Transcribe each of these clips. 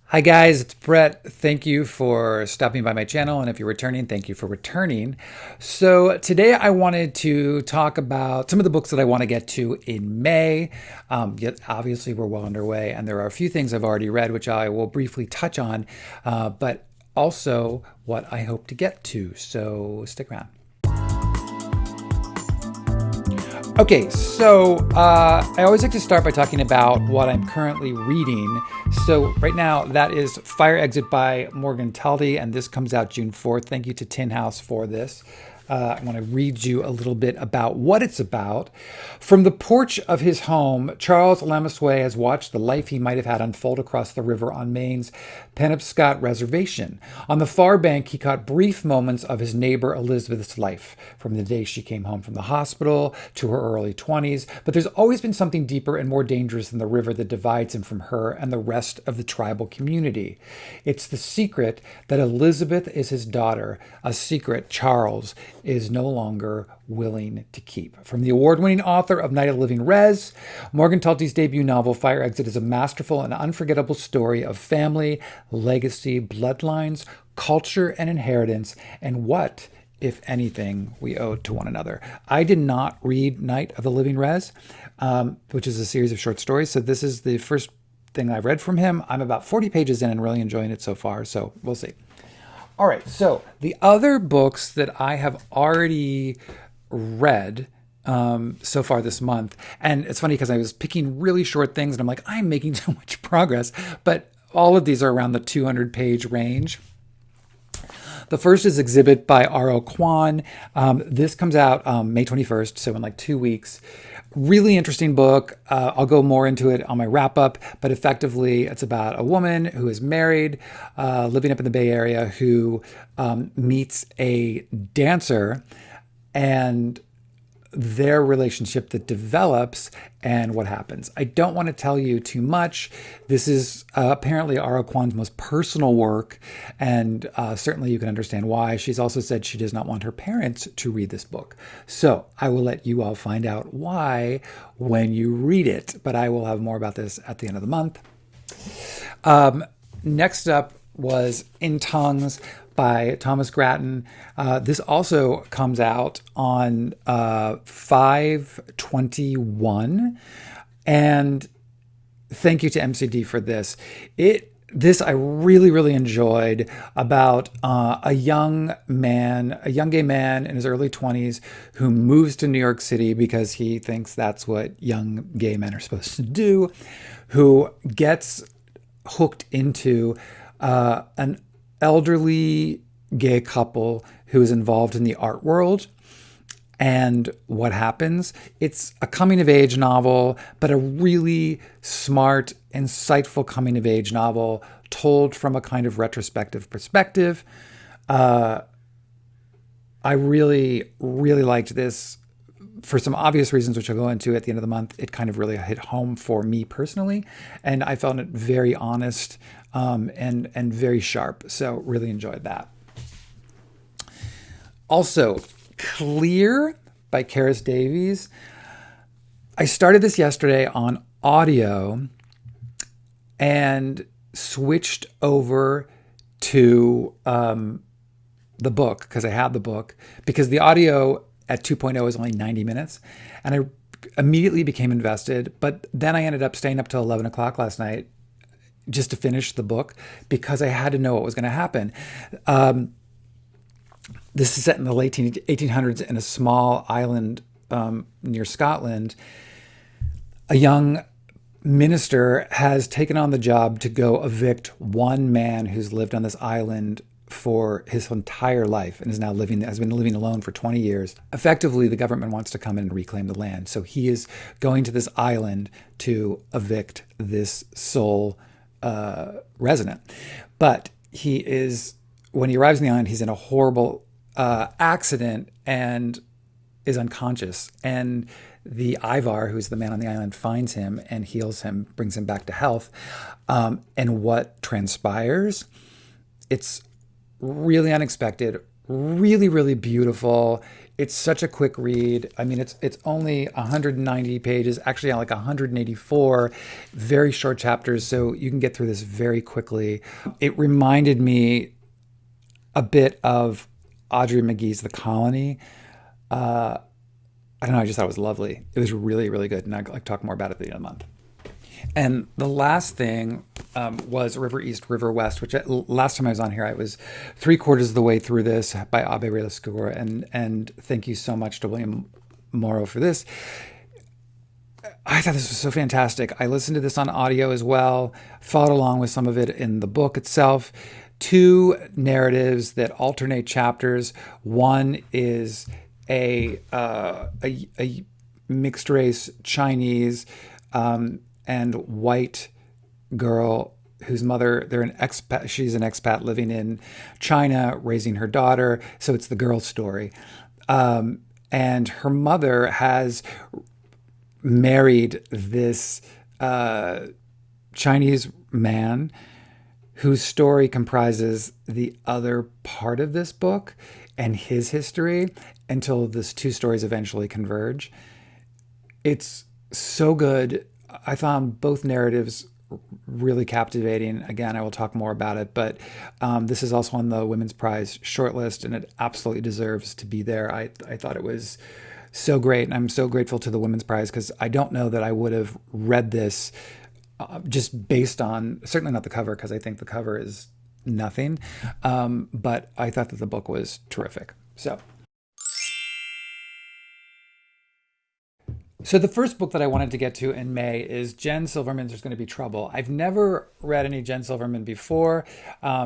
Hi guys, it's Brett. Thank you for stopping by my channel, and if you're returning, thank you for returning. So today I wanted to talk about some of the books that I want to get to in May. Yet obviously we're well underway, and there are a few things I've already read, which I will briefly touch on, but also what I hope to get to. So stick around. Okay, so I always like to start by talking about what I'm currently reading. So right now, that is Fire Exit by Morgan Talty, and this comes out June 4th. Thank you to Tin House for this. I want to read you a little bit about what it's about. From the porch of his home, Charles Lamassoure has watched the life he might have had unfold across the river on Maine's Penobscot Reservation. On the far bank, he caught brief moments of his neighbor Elizabeth's life, from the day she came home from the hospital to her early 20s. But there's always been something deeper and more dangerous than the river that divides him from her and the rest of the tribal community. It's the secret that Elizabeth is his daughter, a secret Charles is no longer willing to keep. From the award-winning author of Night of the Living Rez, Morgan Talty's debut novel, Fire Exit, is a masterful and unforgettable story of family, legacy, bloodlines, culture, and inheritance, and what, if anything, we owe to one another. I did not read Night of the Living Rez, which is a series of short stories, so this is the first thing I've read from him. I'm about 40 pages in and really enjoying it so far, so we'll see. All right, so the other books that I have already read so far this month, and it's funny because I was picking really short things, and I'm like, I'm making so much progress, but all of these are around the 200-page range. The first is Exhibit by RO Kwon. This comes out May 21st, so in like 2 weeks. Really interesting book. I'll go more into it on my wrap up, but effectively it's about a woman who is married, living up in the Bay Area, who meets a dancer, and their relationship that develops and what happens. I don't want to tell you too much. This is apparently RO Kwon's most personal work, and certainly you can understand why. She's also said she does not want her parents to read this book. So I will let you all find out why when you read it, but I will have more about this at the end of the month. Next up was In Tongues by Thomas Grattan. This also comes out on 5/21, and thank you to MCD for this. This I really enjoyed, about a young gay man in his early 20s who moves to New York City because he thinks that's what young gay men are supposed to do, who gets hooked into an elderly gay couple who is involved in the art world. And what happens? It's a coming-of-age novel, but a really smart, insightful coming-of-age novel told from a kind of retrospective perspective. I really liked this for some obvious reasons, which I'll go into at the end of the month. It kind of really hit home for me personally, and I found it very honest and very sharp. So really enjoyed that. Also, Clear by Carys Davies. I started this yesterday on audio and switched over to the book because I had the book, because the audio at 2.0 is only 90 minutes, and I immediately became invested. But then I ended up staying up till 11 o'clock last night just to finish the book because I had to know what was going to happen. This is set in the late 1800s in a small island near Scotland. A young minister has taken on the job to go evict one man who's lived on this island for his entire life and has been living alone for 20 years. Effectively, the government wants to come in and reclaim the land. So he is going to this island to evict this sole resident. But when he arrives on the island, he's in a horrible accident and is unconscious. And the Ivar, who's the man on the island, finds him and heals him, brings him back to health. And what transpires? It's really unexpected, Really, really beautiful. It's such a quick read. I mean, it's only 190 pages, actually like 184, very short chapters, so you can get through this very quickly. It reminded me a bit of Audrey McGee's The Colony. I don't know, I just thought it was lovely. It was really, really good, and I'd like to talk more about it at the end of the month. And the last thing was River East, River West, which last time I was on here, I was three-quarters of the way through this by Aubrey Lescure. And thank you so much to William Morrow for this. I thought this was so fantastic. I listened to this on audio as well, followed along with some of it in the book itself. Two narratives that alternate chapters. One is a mixed race Chinese and white girl whose mother, they're an expat, she's an expat living in China, raising her daughter. So it's the girl's story. And her mother has married this Chinese man whose story comprises the other part of this book and his history until these two stories eventually converge. It's so good. I found both narratives really captivating. Again, I will talk more about it, but this is also on the Women's Prize shortlist, and it absolutely deserves to be there. I thought it was so great, and I'm so grateful to the Women's Prize because I don't know that I would have read this just based on, certainly not the cover, because I think the cover is nothing, but I thought that the book was terrific. So the first book that I wanted to get to in May is Jen Silverman's There's Going to Be Trouble. I've never read any Jen Silverman before.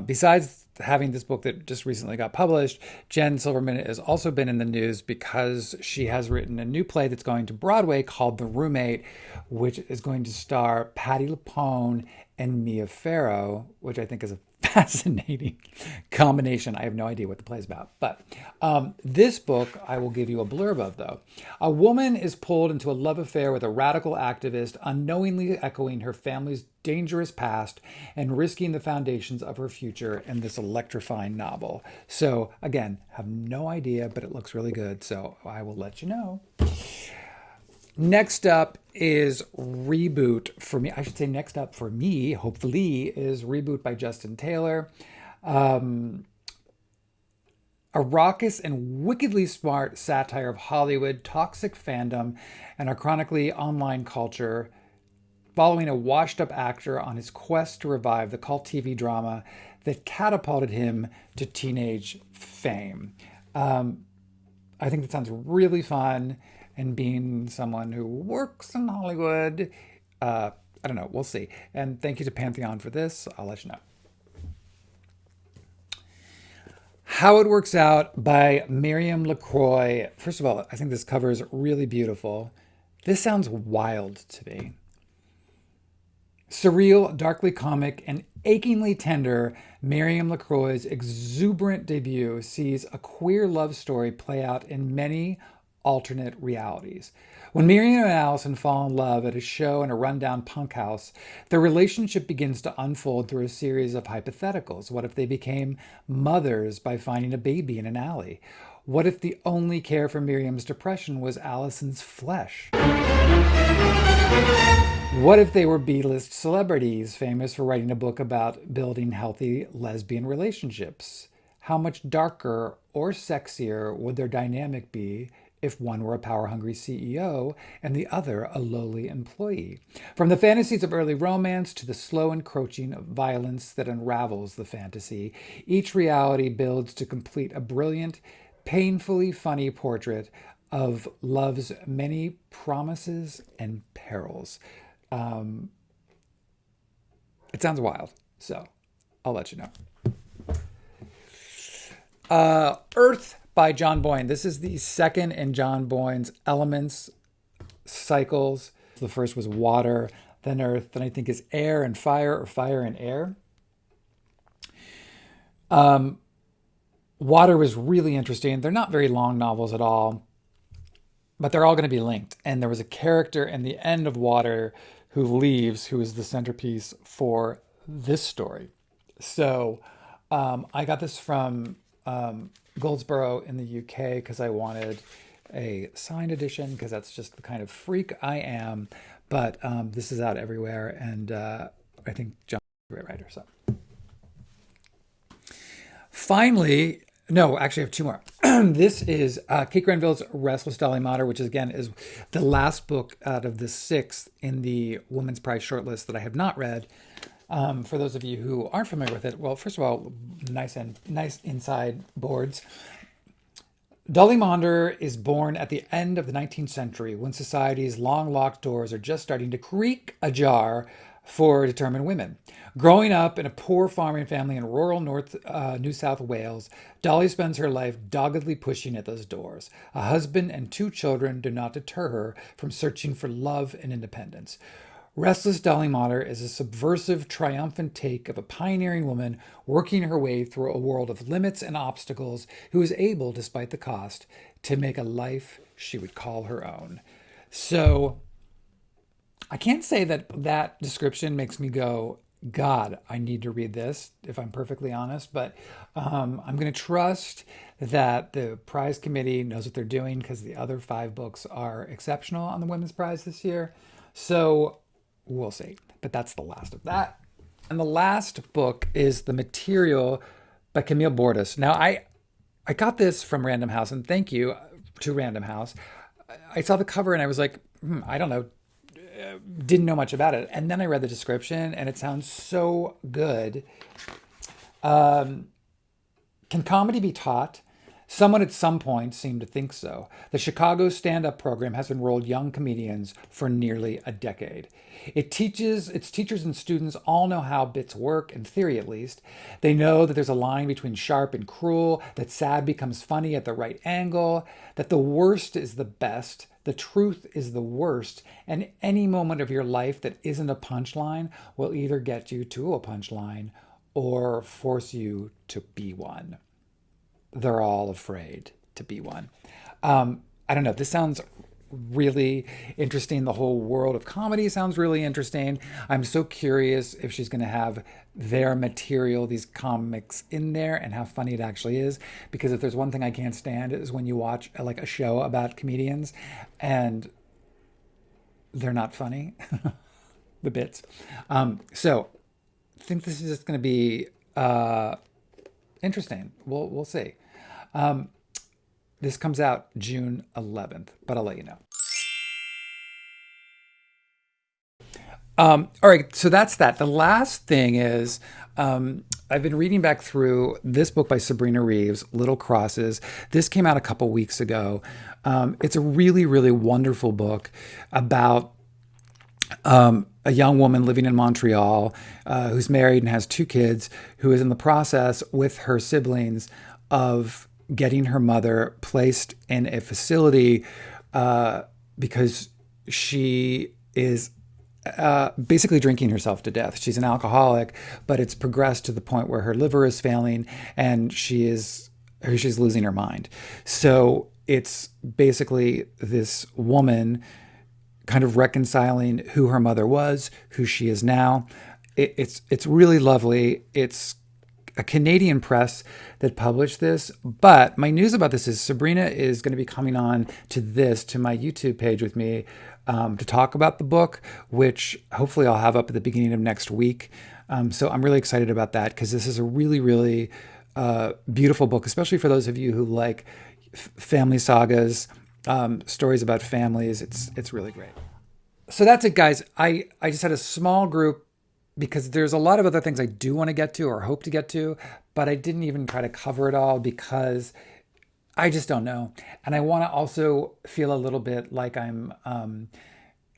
Besides having this book that just recently got published, Jen Silverman has also been in the news because she has written a new play that's going to Broadway called The Roommate, which is going to star Patti LuPone and Mia Farrow, which I think is a fascinating combination. I have no idea what the play is about. But this book, I will give you a blurb of, though. A woman is pulled into a love affair with a radical activist, unknowingly echoing her family's dangerous past and risking the foundations of her future in this electrifying novel. So, again, have no idea, but it looks really good. So I will let you know. Next up is Reboot for me. I should say next up for me, hopefully, is Reboot by Justin Taylor. A raucous and wickedly smart satire of Hollywood, toxic fandom, and our chronically online culture, following a washed-up actor on his quest to revive the cult TV drama that catapulted him to teenage fame. I think that sounds really fun. And being someone who works in Hollywood, I don't know, we'll see. And thank you to Pantheon for this. I'll let you know. How It Works Out by Miriam LaCroix. First of all, I think this cover is really beautiful. This sounds wild to me. Surreal, darkly comic, and achingly tender, Miriam LaCroix's exuberant debut sees a queer love story play out in many alternate realities. When Miriam and Allison fall in love at a show in a rundown punk house, their relationship begins to unfold through a series of hypotheticals. What if they became mothers by finding a baby in an alley? What if the only care for Miriam's depression was Allison's flesh? What if they were B-list celebrities, famous for writing a book about building healthy lesbian relationships? How much darker or sexier would their dynamic be if one were a power-hungry CEO and the other a lowly employee? From the fantasies of early romance to the slow encroaching violence that unravels the fantasy, each reality builds to complete a brilliant, painfully funny portrait of love's many promises and perils. It sounds wild, so I'll let you know. Earth by John Boyne. This is the second in John Boyne's Elements cycles. The first was water, then earth, then I think is air and fire, or fire and air. Water was really interesting. They're not very long novels at all, but they're all going to be linked. And there was a character in the end of Water who leaves, who is the centerpiece for this story. So I got this from Goldsboro in the UK because I wanted a signed edition because that's just the kind of freak I am. But this is out everywhere, and I think John's a great writer. So finally, no, actually I have two more. This is Kate Grenville's Restless, Dolly, Mauder, which again is the last book out of the sixth in the Women's Prize shortlist that I have not read. For those of you who aren't familiar with it, well, first of all, nice inside boards. Dolly Mauder is born at the end of the 19th century when society's long locked doors are just starting to creak ajar for determined women. Growing up in a poor farming family in rural New South Wales, Dolly spends her life doggedly pushing at those doors. A husband and two children do not deter her from searching for love and independence. Restless, Dolly Mauder is a subversive, triumphant take of a pioneering woman working her way through a world of limits and obstacles who is able, despite the cost, to make a life she would call her own. So I can't say that that description makes me go, God, I need to read this, if I'm perfectly honest. But I'm going to trust that the prize committee knows what they're doing because the other 5 books are exceptional on the Women's Prize this year. So we'll see. But that's the last of that. And the last book is The Material by Camille Bordas. Now, I got this from Random House, and thank you to Random House. I saw the cover and I was like, I don't know, didn't know much about it. And then I read the description and it sounds so good. Can comedy be taught? Someone at some point seemed to think so. The Chicago stand-up program has enrolled young comedians for nearly a decade. Its teachers and students all know how bits work, in theory at least. They know that there's a line between sharp and cruel, that sad becomes funny at the right angle, that the worst is the best, the truth is the worst, and any moment of your life that isn't a punchline will either get you to a punchline or force you to be one. They're all afraid to be one. I don't know. This sounds really interesting. The whole world of comedy sounds really interesting. I'm so curious if she's going to have their material, these comics in there, and how funny it actually is. Because if there's one thing I can't stand is when you watch like a show about comedians and they're not funny, the bits. So I think this is just going to be interesting. We'll see. This comes out June 11th, but I'll let you know. All right, so that's that. The last thing is I've been reading back through this book by Sabrina Reeves, Little Crosses. This came out a couple weeks ago. It's a really, really wonderful book about a young woman living in Montreal who's married and has 2 kids, who is in the process with her siblings of getting her mother placed in a facility because she is basically drinking herself to death. She's an alcoholic, but it's progressed to the point where her liver is failing and she's losing her mind. So it's basically this woman kind of reconciling who her mother was, who she is now. It's really lovely. It's a Canadian press that published this, but my news about this is Sabrina is going to be coming on to my YouTube page with me to talk about the book, which hopefully I'll have up at the beginning of next week. So I'm really excited about that because this is a really, really beautiful book, especially for those of you who like family sagas, stories about families. It's really great. So that's it, guys. I just had a small group because there's a lot of other things I do want to get to or hope to get to, but I didn't even try to cover it all because I just don't know. And I want to also feel a little bit like I'm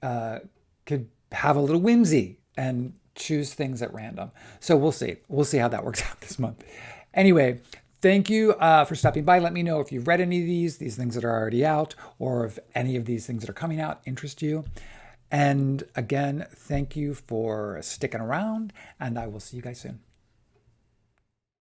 could have a little whimsy and choose things at random. So we'll see. We'll see how that works out this month. Anyway, thank you for stopping by. Let me know if you've read any of these things that are already out, or if any of these things that are coming out interest you. And again, thank you for sticking around, and I will see you guys soon.